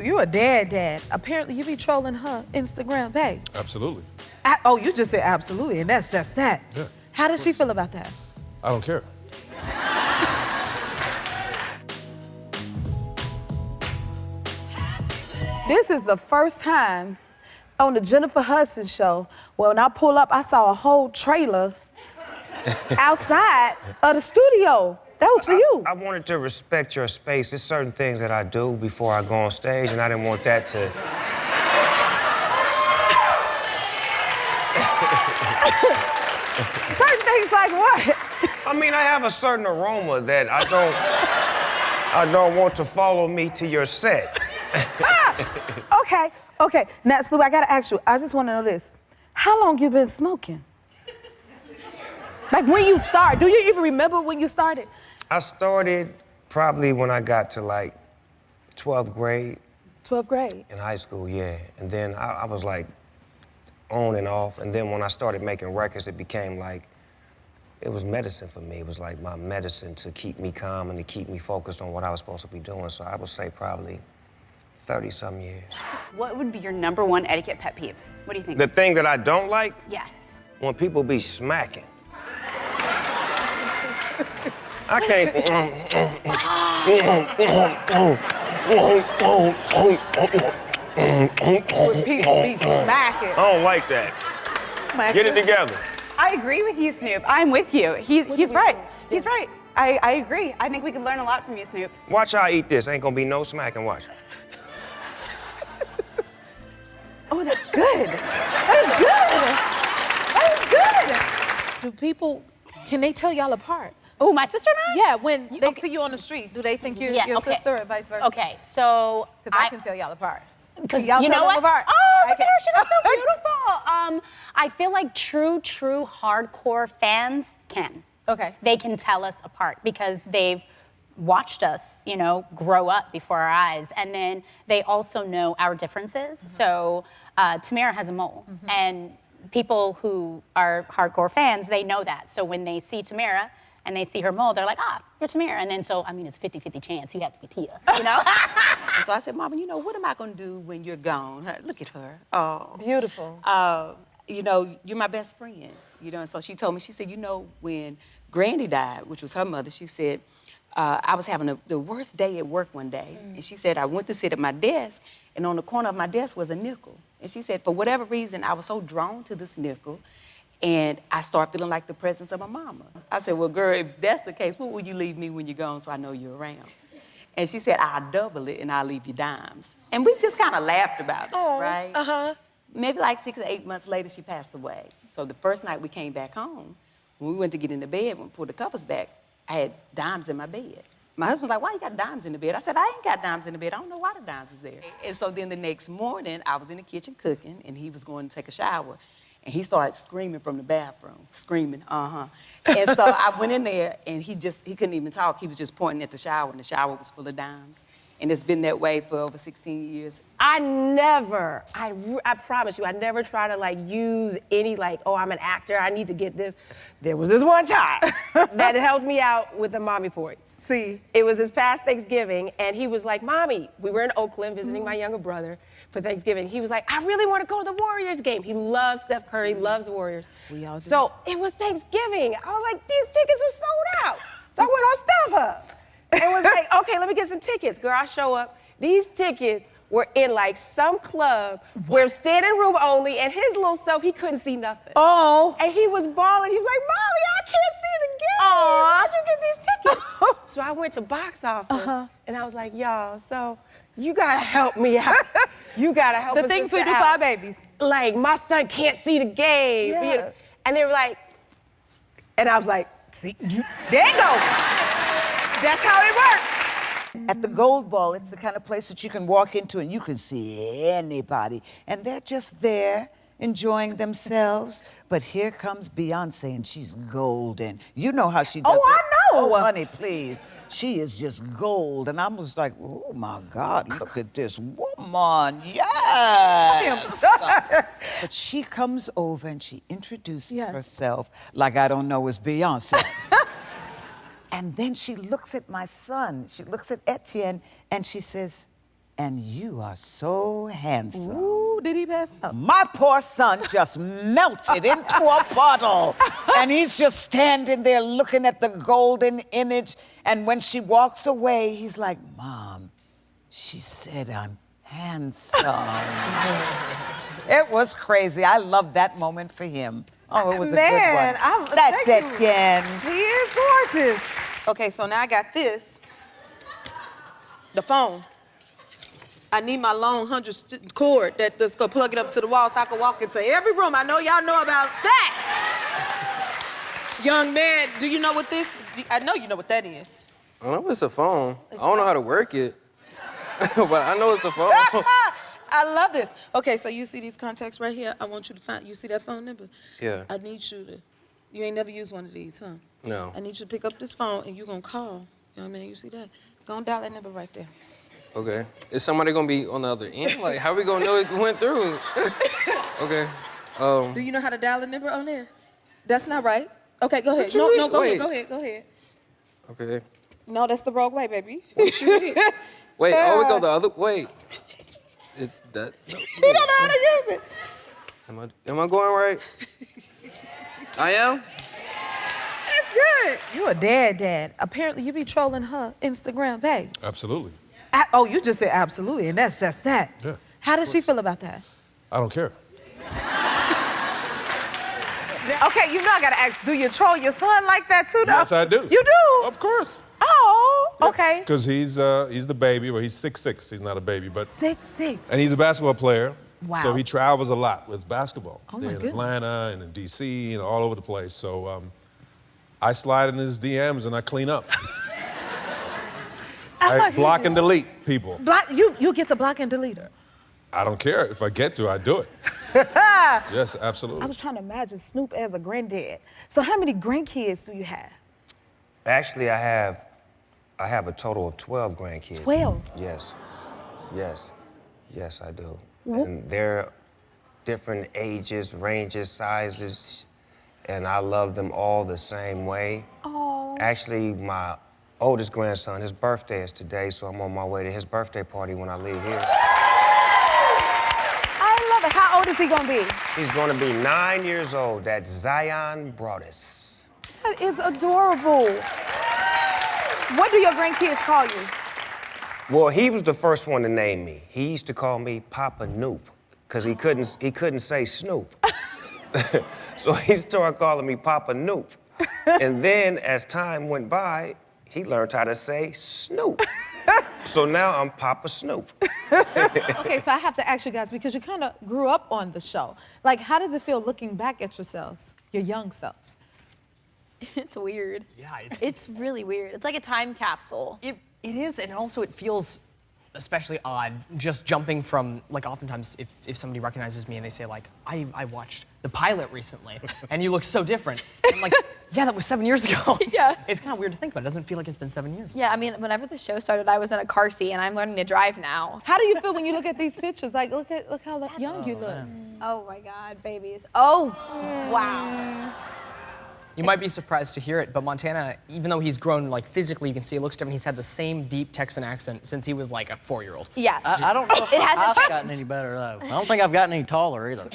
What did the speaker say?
You a dad. Apparently you be trolling her Instagram page. Absolutely. Oh, you just said absolutely, and that's just that. Yeah. How does she feel about that? I don't care. This is the first time on the Jennifer Hudson Show where when I pull up, I saw a whole trailer outside of the studio. That was for you. I wanted to respect your space. There's certain things that I do before I go on stage, and I didn't want that to... Certain things like what? I mean, I have a certain aroma that I don't want to follow me to your set. Okay. Now, Snoop, I gotta ask you, I just wanna know this. How long you been smoking? Like when you start, do you even remember when you started? I started probably when I got to like 12th grade. 12th grade? In high school, yeah. And then I was like on and off. And then when I started making records, it became like, it was medicine for me. It was like my medicine to keep me calm and to keep me focused on what I was supposed to be doing. So I would say probably 30-some years. What would be your #1 etiquette pet peeve? What do you think? The thing that I don't like? Yes. When people be smacking. I can't. When people be smacking. I don't like that. Get it together. I agree with you, Snoop. I'm with you. He's right. He's right. I agree. I think we could learn a lot from you, Snoop. Watch how I eat this. Ain't gonna be no smacking. Watch. Oh, that's good. That is good. Do people, can they tell y'all apart? Oh, my sister and I? Yeah, when they see you on the street, do they think you're your sister or vice versa? Okay, so Because I can tell y'all apart. Because y'all you tell know them what? apart. Oh, look at her, she looks so beautiful. I feel like true hardcore fans can. Okay. They can tell us apart because they've watched us, grow up before our eyes. And then they also know our differences. So Tamara has a mole. And people who are hardcore fans, they know that. So when they see Tamara and they see her mole, they're like, you're Tamara. And then so, it's 50-50 chance you have to be Tia, So I said, Mama, what am I going to do when you're gone? Look at her. Oh. Beautiful. You're my best friend. And so she told me, she said, when Granny died, which was her mother, she said, I was having the worst day at work one day. And she said, I went to sit at my desk, and on the corner of my desk was a nickel. And she said, for whatever reason, I was so drawn to this nickel, and I started feeling like the presence of my mama. I said, well, girl, if that's the case, what will you leave me when you're gone so I know you're around? And she said, I'll double it, and I'll leave you dimes. And we just kind of laughed about it, right? Uh-huh. Maybe like 6 or 8 months later, she passed away. So the first night we came back home, when we went to get in the bed, when we pulled the covers back, I had dimes in my bed. My husband's like, why you got dimes in the bed? I said, I ain't got dimes in the bed. I don't know why the dimes is there. And so then the next morning, I was in the kitchen cooking, and he was going to take a shower. And he started screaming from the bathroom, screaming, And so I went in there, and he couldn't even talk. He was just pointing at the shower, and the shower was full of dimes. And it's been that way for over 16 years. I promise you, I never try to use any I'm an actor, I need to get this. There was this one time that it helped me out with the mommy points. See. It was this past Thanksgiving, and he was like, Mommy, we were in Oakland visiting my younger brother for Thanksgiving. He was like, I really want to go to the Warriors game. He loves Steph Curry, loves the Warriors. We all do. So it was Thanksgiving. I was like, these tickets are sold out. So I went on StubHub. And was like, okay, let me get some tickets. Girl, I show up. These tickets were in some club where standing room only, and his little self, he couldn't see nothing. Oh. And he was bawling. He was like, Mommy, I can't see the game. Aw. How'd you get these tickets? So I went to box office, and I was like, y'all, so you gotta help me out. You gotta help us. The things we do for our babies. My son can't see the game. Yeah. And they were like, and I was like, see, There you go. That's how it works. At the Gold Ball, it's the kind of place that you can walk into and you can see anybody. And they're just there enjoying themselves. But here comes Beyonce, and she's golden. You know how she does it. I know. Oh, honey, please. She is just gold. And I was like, oh, my God, look at this woman. Yes. But she comes over and she introduces herself like I don't know it's Beyonce. And then she looks at my son. She looks at Etienne, and she says, and you are so handsome. Ooh, did he pass out? My poor son just melted into a puddle. And he's just standing there looking at the golden image. And when she walks away, he's like, Mom, she said I'm handsome. It was crazy. I loved that moment for him. Oh, it was a good one. That's it, Jen. He is gorgeous. Okay, so now I got this. The phone. I need my long 100 cord that's gonna plug it up to the wall so I can walk into every room. I know y'all know about that. Young man, do you know what this? I know you know what that is. I know it's a phone. I don't know how to work it, but I know it's a phone. I love this. Okay, so you see these contacts right here? I want you to find, you see that phone number? Yeah. I need you to, you ain't never used one of these, huh? No. I need you to pick up this phone and you're gonna call. You know what I mean? You see that? Go and dial that number right there. Okay. Is somebody gonna be on the other end? Like, how we gonna know it went through? Okay. Do you know how to dial the number on there? That's not right. Okay, go ahead. What you No, mean? no, go Wait. ahead, go ahead. Okay. No, that's the wrong way, baby. What you mean? Wait, oh, we go the other, wait. Is that, no, You don't know how to use it. am I going right? I am? That's good. You a dad. Apparently, you be trolling her Instagram page. Absolutely. Oh, you just said absolutely, and that's just that. Yeah. How does she feel about that? I don't care. Okay, you know I gotta ask, do you troll your son like that too, though? Yes, I do. You do? Of course. Oh, okay. Because he's the baby. Well, he's 6'6". He's not a baby, but 6'6". and he's a basketball player. Wow. So he travels a lot with basketball. Oh, my in goodness. Atlanta and in DC and all over the place. So I slide in his DMs and I clean up. I block and delete people. Block, you get to block and delete her. I don't care. If I get to, I do it. Yes, absolutely. I was trying to imagine Snoop as a granddad. So how many grandkids do you have? Actually, I have a total of 12 grandkids. 12? Yes, I do. And they're different ages, ranges, sizes, and I love them all the same way. Oh. Actually, my oldest grandson, his birthday is today, so I'm on my way to his birthday party when I leave here. I love it. How old is he gonna be? He's gonna be 9 years old. That's Zion Broadus. That is adorable. What do your grandkids call you? Well, he was the first one to name me. He used to call me Papa Noop, because he couldn't say Snoop. So he started calling me Papa Noop. And then as time went by, he learned how to say Snoop. So now I'm Papa Snoop. Okay, so I have to ask you guys, because you kind of grew up on the show. Like, how does it feel looking back at yourselves, your young selves? It's weird. Yeah, It's really weird. It's like a time capsule. It is, and also it feels especially odd just jumping from, like, oftentimes if somebody recognizes me and they say, like, I watched the pilot recently and you look so different. I'm like, yeah, that was 7 years ago. Yeah. It's kind of weird to think about. It doesn't feel like it's been 7 years. Yeah, I mean, whenever the show started, I was in a car seat and I'm learning to drive now. How do you feel when you look at these pictures? Like, look how young you look. Oh my God, babies. Oh, wow. You might be surprised to hear it, but Montana, even though he's grown, like, physically, you can see it looks different. He's had the same deep Texan accent since he was, like, a 4-year-old. Yeah. I don't know if It hasn't I've changed. gotten any better, though. I don't think I've gotten any taller, either.